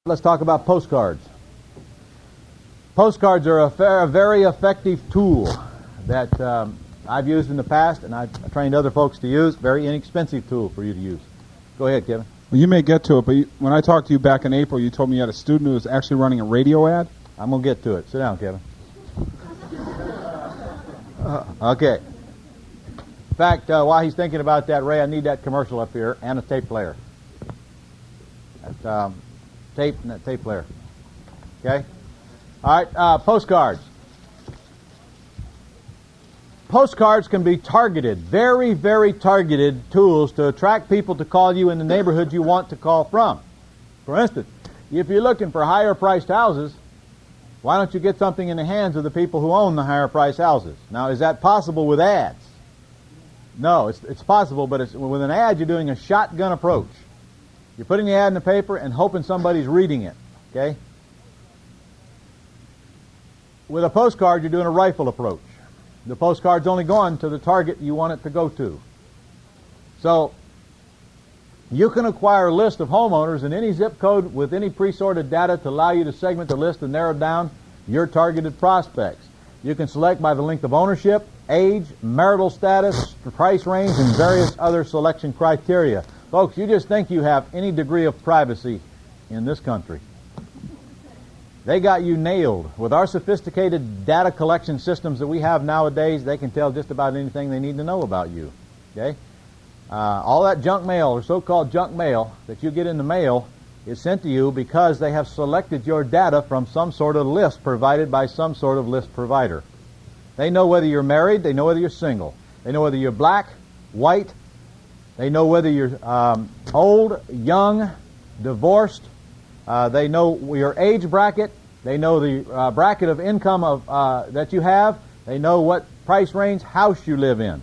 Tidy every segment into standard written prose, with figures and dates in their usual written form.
Let's talk about postcards. Postcards are a very effective tool that I've used in the past, and I've trained other folks to use. Very inexpensive tool for you to use. Go ahead, Kevin. Well, you may get to it, but when I talked to you back in April, you told me you had a student who was actually running a radio ad. I'm going to get to it. Sit down, Kevin. Okay. In fact, while he's thinking about that, Ray, I need that commercial up here and a tape player. That tape and that tape player. Okay? All right, postcards. Postcards can be targeted, very, very targeted tools to attract people to call you in the neighborhood you want to call from. For instance, if you're looking for higher priced houses, why don't you get something in the hands of the people who own the higher priced houses? Now, is that possible with ads? No, it's possible, but with an ad, you're doing a shotgun approach. You're putting the ad in the paper and hoping somebody's reading it, okay? With a postcard, you're doing a rifle approach. The postcard's only going to the target you want it to go to. So, you can acquire a list of homeowners in any zip code with any pre-sorted data to allow you to segment the list and narrow down your targeted prospects. You can select by the length of ownership, age, marital status, price range, and various other selection criteria. Folks, you just think you have any degree of privacy in this country. They got you nailed. With our sophisticated data collection systems that we have nowadays, they can tell just about anything they need to know about you. Okay? All that junk mail, or so-called junk mail, that you get in the mail is sent to you because they have selected your data from some sort of list provided by some sort of list provider. They know whether you're married, they know whether you're single, they know whether you're black, white, they know whether you're old, young, divorced, they know your age bracket, they know the bracket of income that you have, they know what price range house you live in,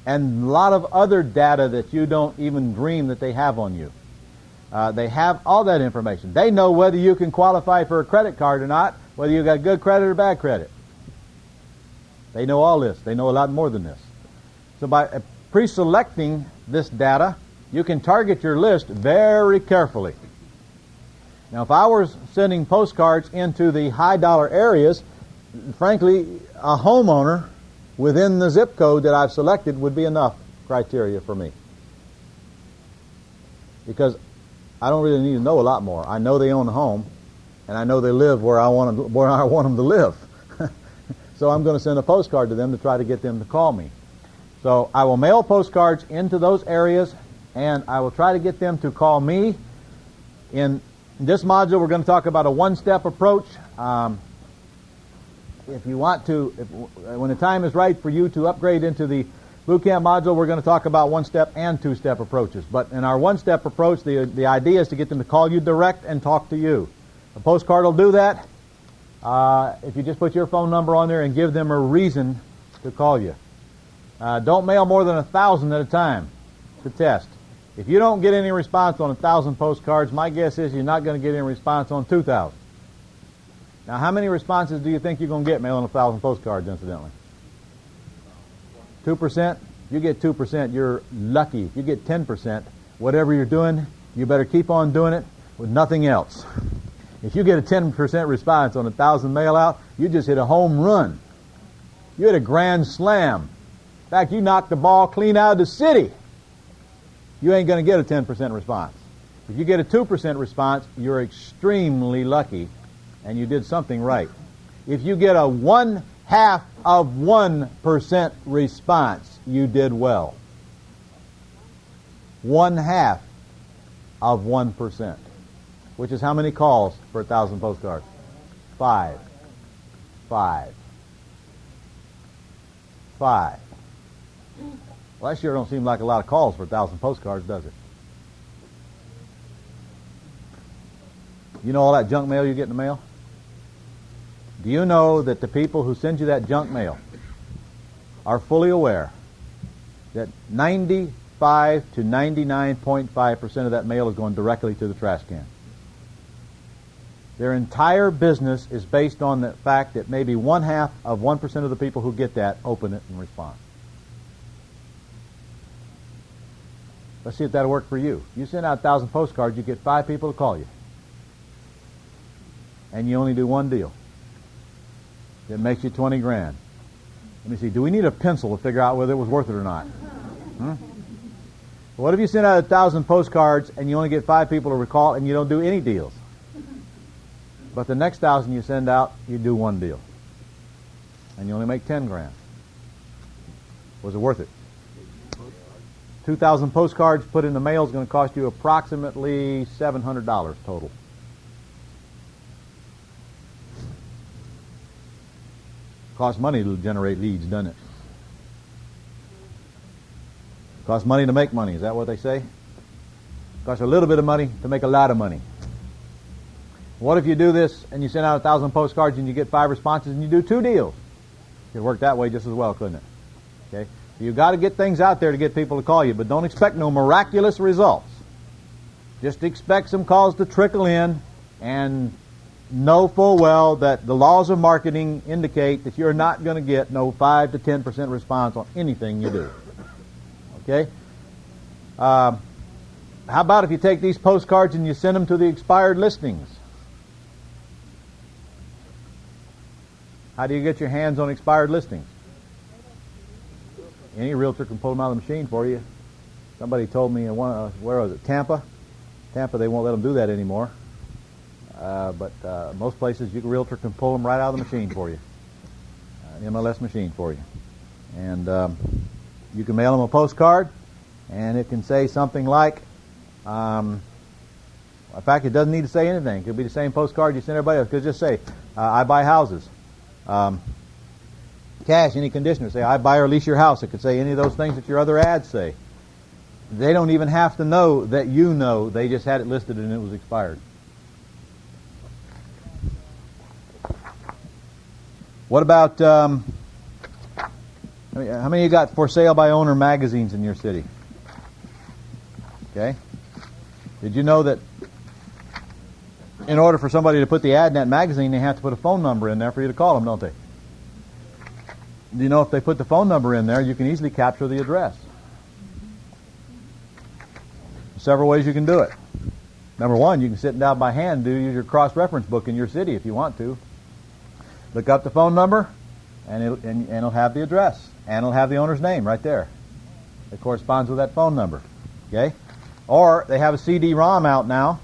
and a lot of other data that you don't even dream that they have on you. They have all that information. They know whether you can qualify for a credit card or not, whether you got good credit or bad credit. They know all this. They know a lot more than this. So by pre-selecting this data, you can target your list very carefully. Now, if I were sending postcards into the high-dollar areas, frankly, a homeowner within the zip code that I've selected would be enough criteria for me. Because I don't really need to know a lot more. I know they own a home, and I know they live where I want them to live. So I'm going to send a postcard to them to try to get them to call me. So I will mail postcards into those areas, and I will try to get them to call me. In this module, we're going to talk about a one-step approach. If you want to, when the time is right for you to upgrade into the boot camp module, we're going to talk about one-step and two-step approaches. But in our one-step approach, the idea is to get them to call you direct and talk to you. A postcard will do that if you just put your phone number on there and give them a reason to call you. Don't mail more than 1,000 at a time to test. If you don't get any response on 1,000 postcards, my guess is you're not going to get any response on 2,000. Now, how many responses do you think you're going to get mailing 1,000 postcards, incidentally? 2%? You get 2%, you're lucky. If you get 10%, whatever you're doing, you better keep on doing it with nothing else. If you get a 10% response on 1,000 mail out, you just hit a home run. You hit a grand slam. In fact, you knocked the ball clean out of the city. You ain't going to get a 10% response. If you get a 2% response, you're extremely lucky, and you did something right. If you get a 0.5% response, you did well. 0.5%, which is how many calls for 1,000 postcards? 5. Well, that sure don't seem like a lot of calls for 1,000 postcards, does it? You know all that junk mail you get in the mail? Do you know that the people who send you that junk mail are fully aware that 95 to 99.5% of that mail is going directly to the trash can? Their entire business is based on the fact that maybe 1/2% of the people who get that open it and respond. Let's see if that'll work for you. You send out 1,000 postcards, you get 5 people to call you. and you only do one deal. It makes you 20 grand. Let me see, do we need a pencil to figure out whether it was worth it or not? What if you send out 1,000 postcards and you only get 5 people to recall and you don't do any deals? But the next 1,000 you send out, you do one deal. And you only make 10 grand. Was it worth it? 2,000 postcards put in the mail is going to cost you approximately $700 total. Costs money to generate leads, doesn't it? Costs money to make money. Is that what they say? Costs a little bit of money to make a lot of money. What if you do this and you send out 1,000 postcards and you get 5 responses and you do 2 deals? It could work that way just as well, couldn't it? Okay. You've got to get things out there to get people to call you, but don't expect no miraculous results. Just expect some calls to trickle in, and know full well that the laws of marketing indicate that you're not going to get no 5 to 10% response on anything you do. Okay? How about if you take these postcards and you send them to the expired listings? How do you get your hands on expired listings? Any realtor can pull them out of the machine for you. Somebody told me, where was it, Tampa? Tampa, they won't let them do that anymore. But most places, a realtor can pull them right out of the machine for you. MLS machine for you. And you can mail them a postcard, and it can say something like, in fact, it doesn't need to say anything. It could be the same postcard you send everybody else. It could just say, I buy houses. Cash, any conditioner. Say, I buy or lease your house. It could say any of those things that your other ads say. They don't even have to know that you know. They just had it listed and it was expired. What about, how many of you got for sale by owner magazines in your city? Okay. Did you know that in order for somebody to put the ad in that magazine, they have to put a phone number in there for you to call them, don't they? Do you know if they put the phone number in there, you can easily capture the address? Several ways you can do it. Number one, you can sit down by hand, use your cross-reference book in your city if you want to. Look up the phone number, and it'll have the address, and it'll have the owner's name right there. It corresponds with that phone number. Okay? Or they have a CD-ROM out now.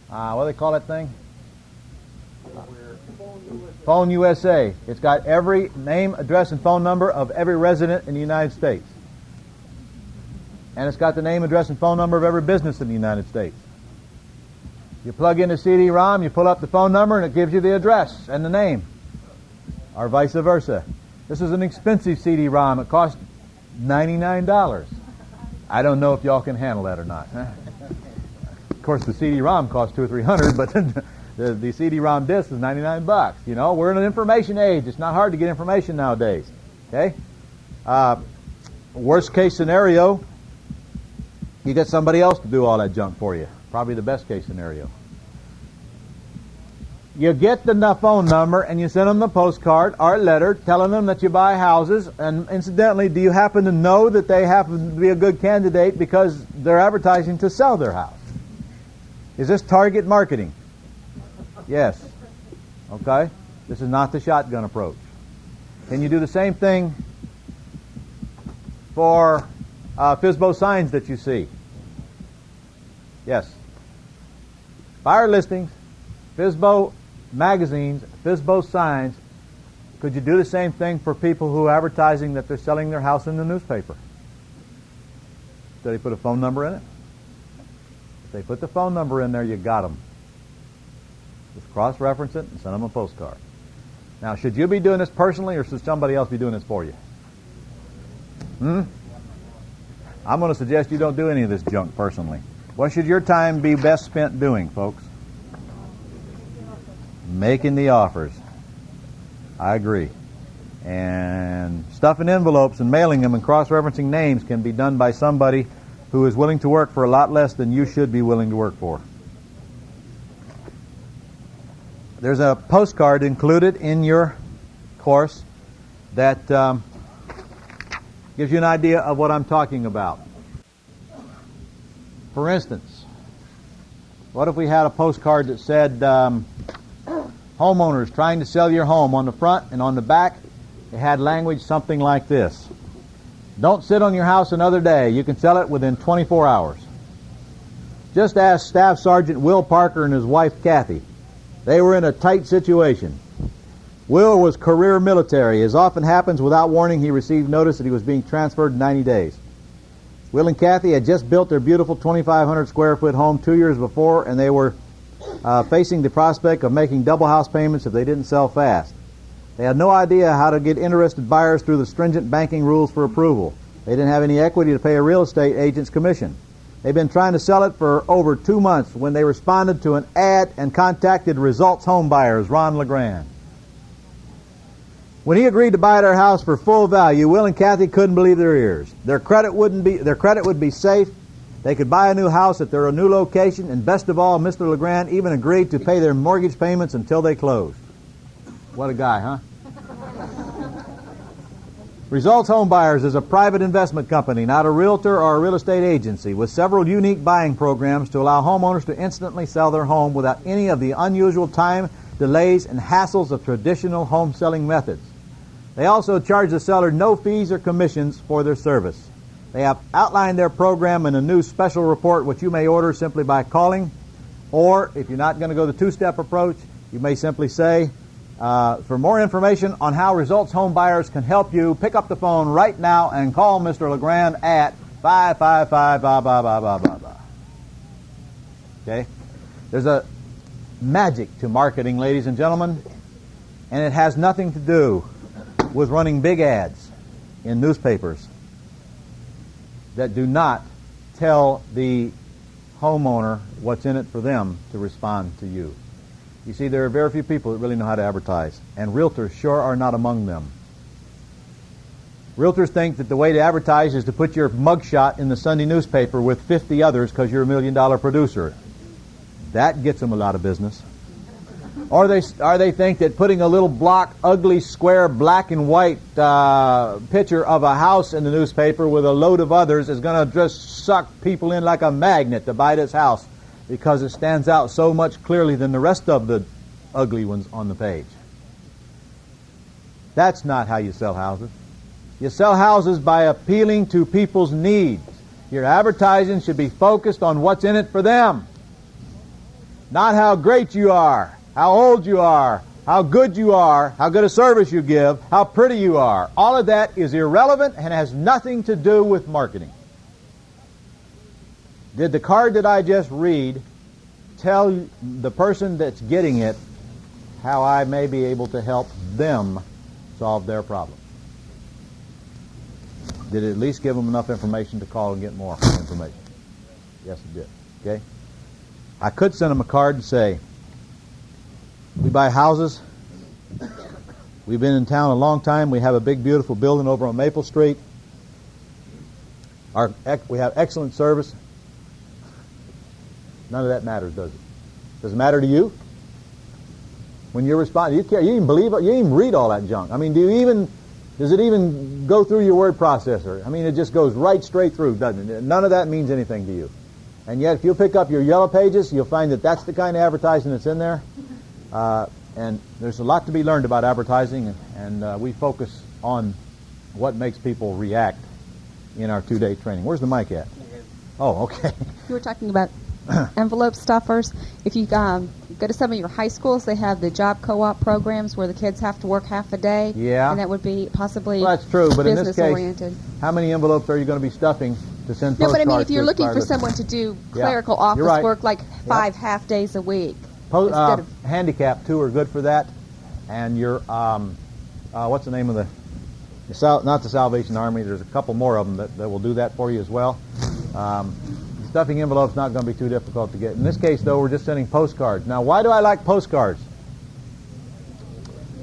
What do they call that thing? Phone USA. It's got every name, address, and phone number of every resident in the United States. And it's got the name, address, and phone number of every business in the United States. You plug in the CD-ROM, you pull up the phone number, and it gives you the address and the name. Or vice versa. This is an expensive CD-ROM. It costs $99. I don't know if y'all can handle that or not. Of course, the CD-ROM costs $200 or $300, but the CD-ROM disc is $99. You know, we're in an information age. It's not hard to get information nowadays. Okay? Worst case scenario, you get somebody else to do all that junk for you. Probably the best case scenario. You get the phone number and you send them the postcard or letter telling them that you buy houses. And incidentally, do you happen to know that they happen to be a good candidate because they're advertising to sell their house? Is this target marketing? Yes. Okay? This is not the shotgun approach. Can you do the same thing for FSBO signs that you see? Yes. Fire listings, FSBO magazines, FSBO signs. Could you do the same thing for people who are advertising that they're selling their house in the newspaper? Did they put a phone number in it? If they put the phone number in there, you got them. Just cross-reference it and send them a postcard. Now, should you be doing this personally or should somebody else be doing this for you? I'm going to suggest you don't do any of this junk personally. What should your time be best spent doing, folks? Making the offers. I agree. And stuffing envelopes and mailing them and cross-referencing names can be done by somebody who is willing to work for a lot less than you should be willing to work for. There's a postcard included in your course that gives you an idea of what I'm talking about. For instance, what if we had a postcard that said, homeowners trying to sell your home. On the front and on the back, it had language something like this. Don't sit on your house another day. You can sell it within 24 hours. Just ask Staff Sergeant Will Parker and his wife Kathy. They were in a tight situation. Will was career military. As often happens, without warning, he received notice that he was being transferred in 90 days. Will and Kathy had just built their beautiful 2,500 square foot home 2 years before, and they were facing the prospect of making double house payments if they didn't sell fast. They had no idea how to get interested buyers through the stringent banking rules for approval. They didn't have any equity to pay a real estate agent's commission. They'd been trying to sell it for over 2 months when they responded to an ad and contacted Results Home Buyers, Ron LeGrand. When he agreed to buy their house for full value, Will and Kathy couldn't believe their ears. Their credit would be safe. They could buy a new house at their new location, and best of all, Mr. LeGrand even agreed to pay their mortgage payments until they closed. What a guy, huh? Results Home Buyers is a private investment company, not a realtor or a real estate agency, with several unique buying programs to allow homeowners to instantly sell their home without any of the unusual time, delays, and hassles of traditional home selling methods. They also charge the seller no fees or commissions for their service. They have outlined their program in a new special report which you may order simply by calling, or if you're not going to go the two-step approach, you may simply say, for more information on how Results Home Buyers can help you, pick up the phone right now and call Mr. LeGrand at 555 blah, blah, blah, blah, blah, blah. Okay? There's a magic to marketing, ladies and gentlemen, and it has nothing to do with running big ads in newspapers that do not tell the homeowner what's in it for them to respond to you. You see, there are very few people that really know how to advertise, and realtors sure are not among them. Realtors think that the way to advertise is to put your mugshot in the Sunday newspaper with 50 others because you're a $1 million producer. That gets them a lot of business. Or they think that putting a little block, ugly, square, black and white picture of a house in the newspaper with a load of others is going to just suck people in like a magnet to buy this house because it stands out so much clearly than the rest of the ugly ones on the page. That's not how you sell houses. You sell houses by appealing to people's needs. Your advertising should be focused on what's in it for them. Not how great you are, how old you are, how good you are, how good a service you give, how pretty you are. All of that is irrelevant and has nothing to do with marketing. Did the card that I just read tell the person that's getting it how I may be able to help them solve their problem? Did it at least give them enough information to call and get more information? Yes, it did. Okay? I could send them a card and say, we buy houses. We've been in town a long time. We have a big, beautiful building over on Maple Street. We have excellent service. None of that matters, does it? Does it matter to you? When you're responding, you care. You even believe it. You even read all that junk. I mean, does it even go through your word processor? I mean, it just goes right straight through, doesn't it? None of that means anything to you. And yet, if you pick up your yellow pages, you'll find that that's the kind of advertising that's in there. And there's a lot to be learned about advertising, and we focus on what makes people react in our 2-day training. Where's the mic at? Oh, okay. You were talking about envelope stuffers. If you go to some of your high schools, they have the job co-op programs where the kids have to work half a day. Yeah. And that would be possibly well, that's true, but in this case, oriented. How many envelopes are you going to be stuffing to send postcards? No, but I mean, if you're looking for someone to do clerical office right. work like 5 half days a week. Handicap, too, are good for that. And your, what's the name of not the Salvation Army, there's a couple more of them that will do that for you as well. Stuffing envelopes not going to be too difficult to get. In this case, though, we're just sending postcards. Now, why do I like postcards?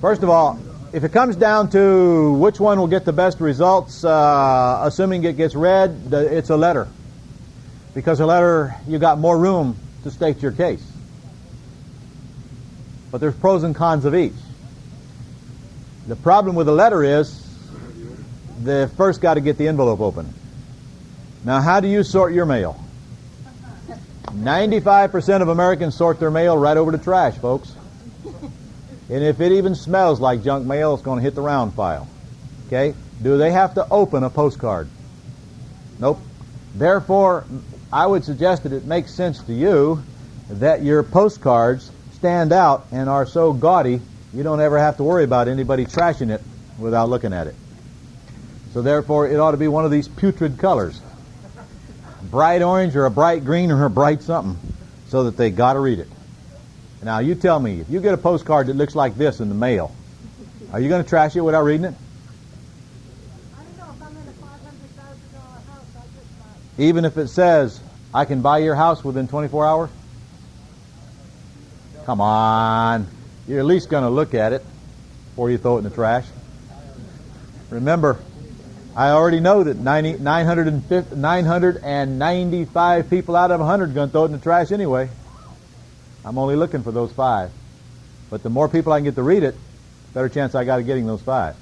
First of all, if it comes down to which one will get the best results, assuming it gets read, it's a letter. Because a letter, you got more room to state your case. But there's pros and cons of each. The problem with a letter is they first got to get the envelope open. Now, how do you sort your mail? 95% of Americans sort their mail right over to trash, folks. And if it even smells like junk mail, it's going to hit the round file. Okay? Do they have to open a postcard? Nope. Therefore, I would suggest that it makes sense to you that your postcards stand out and are so gaudy you don't ever have to worry about anybody trashing it without looking at it. So therefore, it ought to be one of these putrid colors. Bright orange or a bright green or a bright something, so that they got to read it. Now, you tell me, if you get a postcard that looks like this in the mail, are you going to trash it without reading it? I don't know if I'm in a $500,000 house. I just thought. Even if it says, I can buy your house within 24 hours? Come on. You're at least going to look at it before you throw it in the trash. Remember, I already know that 995 people out of 100 are going to throw it in the trash anyway. I'm only looking for those 5. But the more people I can get to read it, better chance I got of getting those 5.